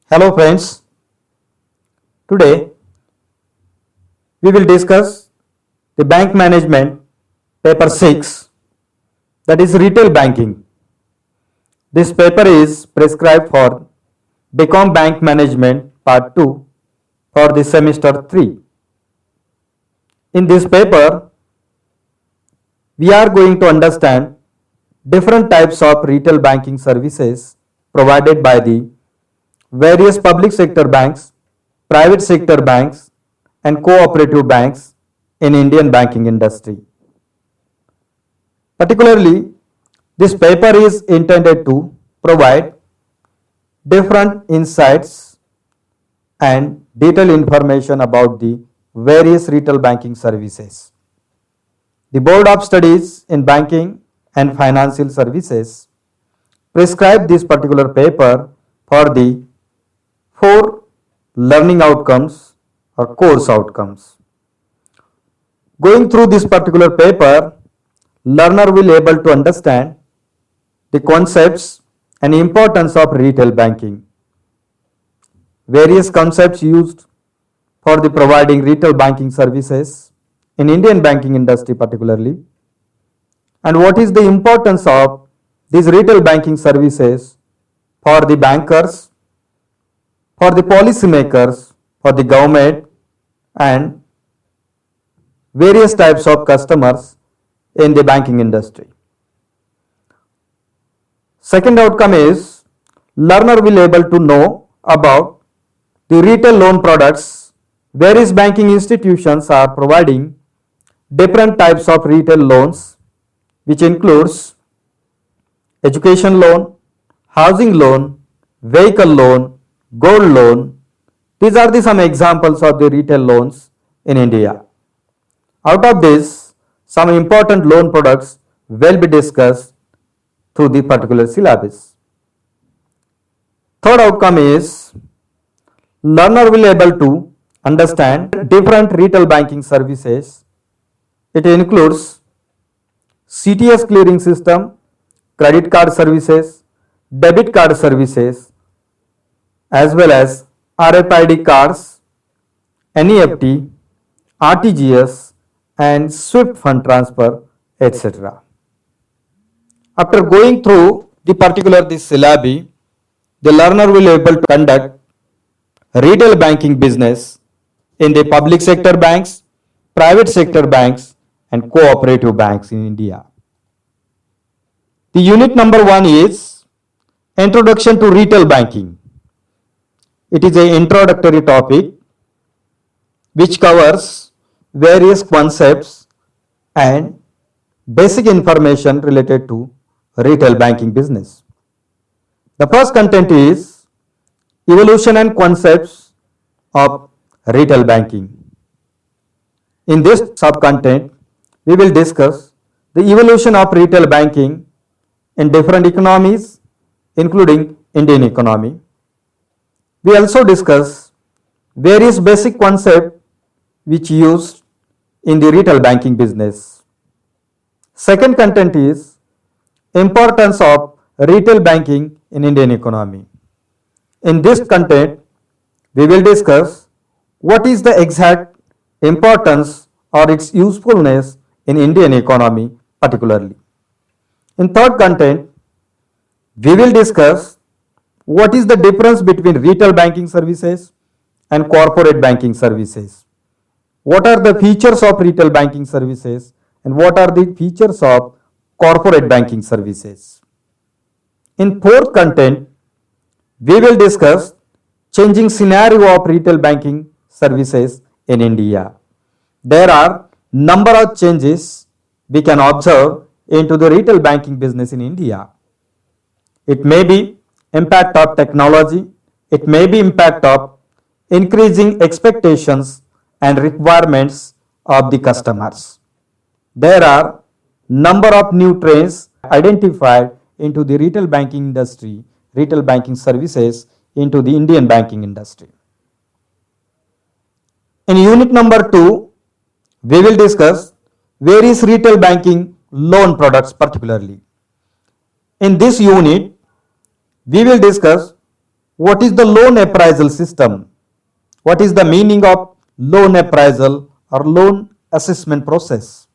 Hello friends, today we will discuss the bank management paper 6, that is retail banking. This paper is prescribed for BCom Bank Management Part 2 for the semester 3. In this paper, we are going to understand different types of retail banking services provided by the various public sector banks, private sector banks, and cooperative banks in Indian banking industry. Particularly, this paper is intended to provide different insights and detailed information about the various retail banking services. The Board of Studies in Banking and Financial Services prescribed this particular paper for the 4 learning outcomes or course outcomes. Going through this particular paper, learner will able to understand the concepts and importance of retail banking. Various concepts used for the providing retail banking services in Indian banking industry particularly, and what is the importance of these retail banking services for the bankers, for the policymakers, for the government, and various types of customers in the banking industry. Second outcome is learner will able to know about the retail loan products. Various banking institutions are providing different types of retail loans, which includes education loan, housing loan, vehicle loan, gold loan. These are some examples of the retail loans in India. Out of this, some important loan products will be discussed through the particular syllabus. Third outcome is learner will able to understand different retail banking services. It includes CTS clearing system, credit card services, debit card services, as well as RFID cards, NEFT, RTGS, and SWIFT fund transfer, etc. After going through the particular this syllabi, the learner will able to conduct retail banking business in the public sector banks, private sector banks, and cooperative banks in India. The unit number 1 is Introduction to Retail Banking. It is an introductory topic which covers various concepts and basic information related to retail banking business. The first content is Evolution and Concepts of Retail Banking. In this sub-content, we will discuss the evolution of retail banking in different economies, including Indian economy. We also discuss various basic concepts which used in the retail banking business. Second content is Importance of retail banking in Indian economy. In this content, we will discuss what is the exact importance or its usefulness in Indian economy particularly. In third content, we will discuss what is the difference between retail banking services and corporate banking services. What are the features of retail banking services and what are the features of corporate banking services. In fourth content, we will discuss changing scenario of retail banking services in India. There are number of changes we can observe into the retail banking business in India. It may be impact of technology, it may be impact of increasing expectations and requirements of the customers. There are number of new trends identified into the retail banking industry, retail banking services into the Indian banking industry. In unit number 2, we will discuss various retail banking loan products particularly. In this unit, we will discuss What is the loan appraisal system? What is the meaning of loan appraisal or loan assessment process?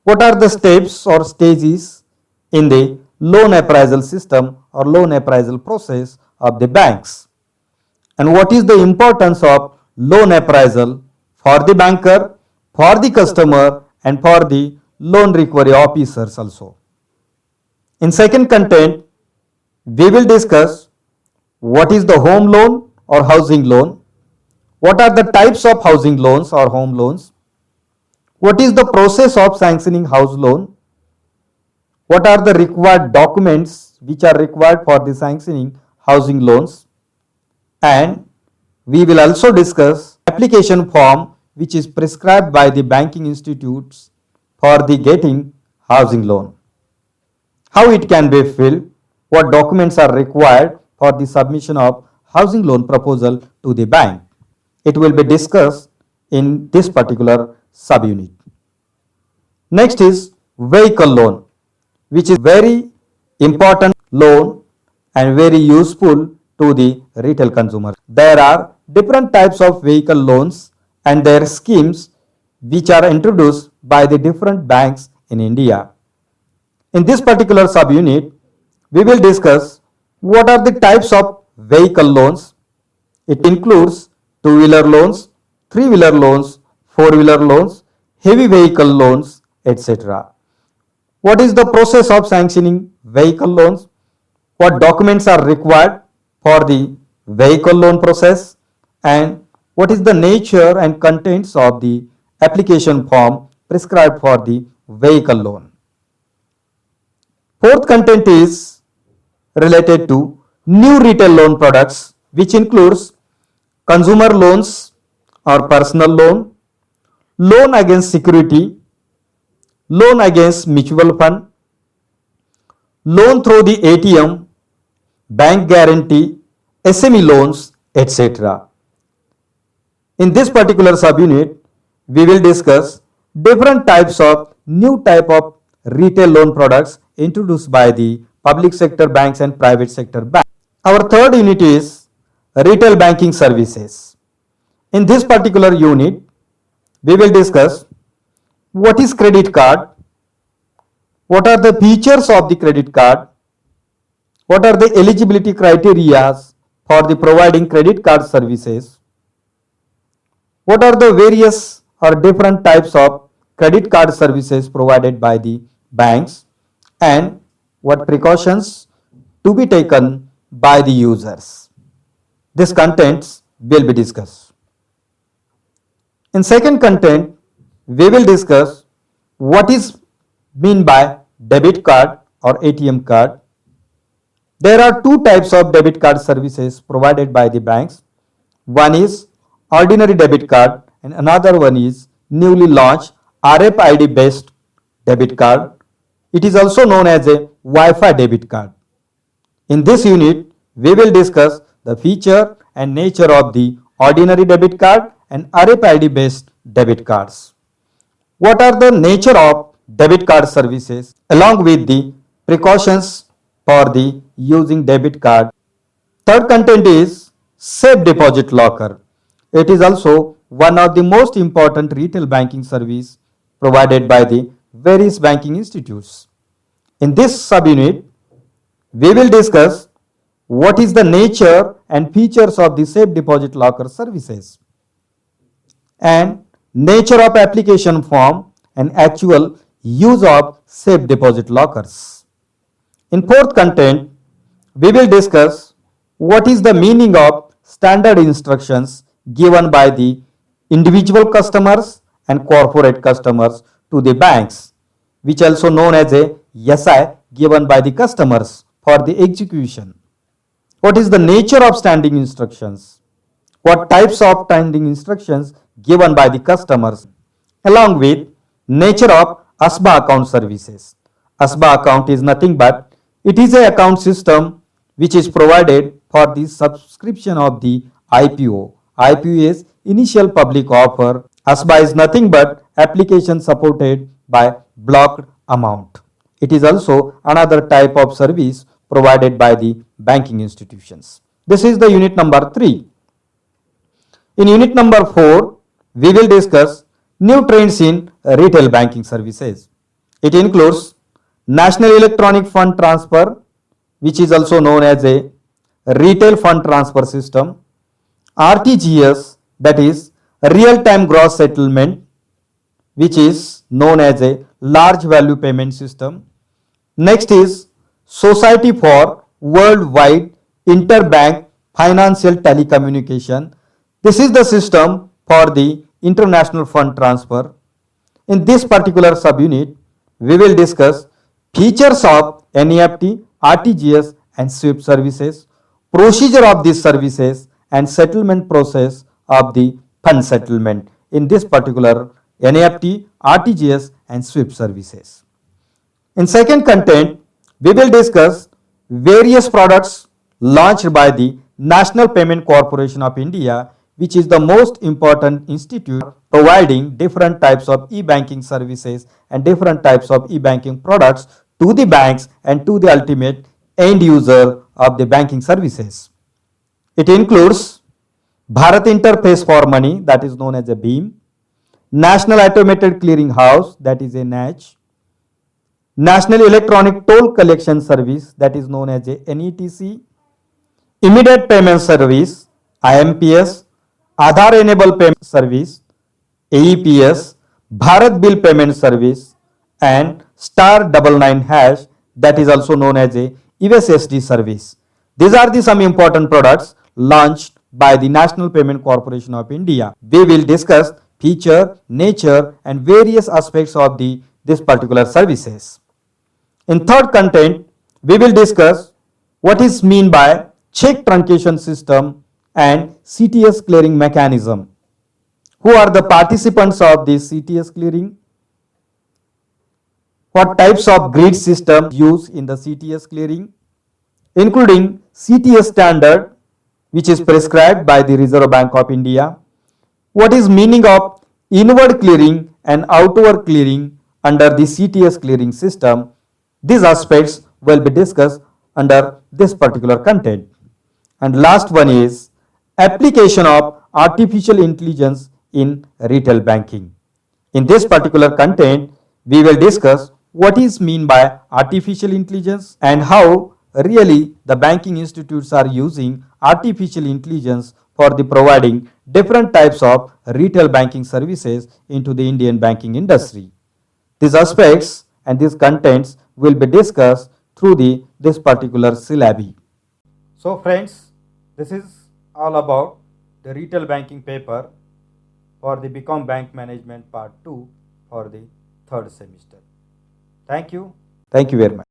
What are the steps or stages in the loan appraisal system or loan appraisal process of the banks? And what is the importance of loan appraisal for the banker, for the customer, and for the loan recovery officers also? In second content, we will discuss what is the home loan or housing loan, what are the types of housing loans or home loans, what is the process of sanctioning house loan, what are the required documents which are required for the sanctioning housing loans, and we will also discuss application form which is prescribed by the banking institutes for the getting housing loan, how it can be filled, what documents are required for the submission of housing loan proposal to the bank. It will be discussed in this particular subunit. Next is vehicle loan, which is very important loan and very useful to the retail consumer. There are different types of vehicle loans and their schemes which are introduced by the different banks in India. In this particular subunit, we will discuss what are the types of vehicle loans. It includes two-wheeler loans, three-wheeler loans, four-wheeler loans, heavy vehicle loans, etc. What is the process of sanctioning vehicle loans? What documents are required for the vehicle loan process? And what is the nature and contents of the application form prescribed for the vehicle loan? Fourth content is related to new retail loan products, which includes consumer loans or personal loan, loan against security, loan against mutual fund, loan through the ATM, bank guarantee, SME loans, etc. In this particular subunit, we will discuss different types of new type of retail loan products introduced by the public sector banks and private sector banks. Our third unit is retail banking services. In this particular unit, we will discuss what is credit card, what are the features of the credit card, what are the eligibility criteria for the providing credit card services, what are the various or different types of credit card services provided by the banks, and what precautions to be taken by the users. This contents will be discussed. In second content, we will discuss what is mean by debit card or ATM card. There are two types of debit card services provided by the banks. One is ordinary debit card and another one is newly launched RFID based debit card. It is also known as a Wi-Fi debit card. In this unit, we will discuss the feature and nature of the ordinary debit card and RFID based debit cards. What are the nature of debit card services along with the precautions for the using debit card. Third content is safe deposit locker. It is also one of the most important retail banking service provided by the various banking institutes. In this subunit, we will discuss what is the nature and features of the safe deposit locker services and nature of application form and actual use of safe deposit lockers. In fourth content, we will discuss what is the meaning of standard instructions given by the individual customers and corporate customers to the banks, which also known as a SI given by the customers for the execution. What is the nature of standing instructions? What types of standing instructions given by the customers, along with nature of ASBA account services. ASBA account is nothing but it is an account system which is provided for the subscription of the IPO. IPO is initial public offer. ASBA is nothing but application supported by blocked amount. It is also another type of service provided by the banking institutions. This is the unit number 3. In unit number 4, we will discuss new trends in retail banking services. It includes National Electronic Fund Transfer, which is also known as a retail fund transfer system, RTGS, that is real-time gross settlement, which is known as a large value payment system. Next is Society for Worldwide Interbank Financial Telecommunication. This is the system for the international fund transfer. In this particular subunit, we will discuss features of NEFT, RTGS and SWIFT services, procedure of these services and settlement process of the fund settlement in this particular NEFT, RTGS and SWIFT services. In second content, we will discuss various products launched by the National Payment Corporation of India, which is the most important institute providing different types of e-banking services and different types of e-banking products to the banks and to the ultimate end user of the banking services. It includes Bharat Interface for Money, that is known as a BHIM, National Automated Clearing House, that is a NACH, National Electronic Toll Collection Service, that is known as a NETC, Immediate Payment Service, IMPS, Aadhaar Enabled Payment Service, AEPS, Bharat Bill Payment Service, and star 99 hash, that is also known as a USSD service. These are the some important products launched by the National Payment Corporation of India. We will discuss feature, nature and various aspects of this particular services. In third content, we will discuss what is mean by check truncation system and CTS clearing mechanism. Who are the participants of this CTS clearing? What types of grid system used in the CTS clearing, including CTS standard, which is prescribed by the Reserve Bank of India. What is meaning of inward clearing and outward clearing under the CTS clearing system? These aspects will be discussed under this particular content. And last one is application of artificial intelligence in retail banking. In this particular content, we will discuss what is mean by artificial intelligence and how really the banking institutes are using artificial intelligence for the providing different types of retail banking services into the Indian banking industry. These aspects and these contents will be discussed through this particular syllabi. So friends, this is all about the retail banking paper for the BCom Bank Management Part 2 for the third semester. Thank you. Thank you very much.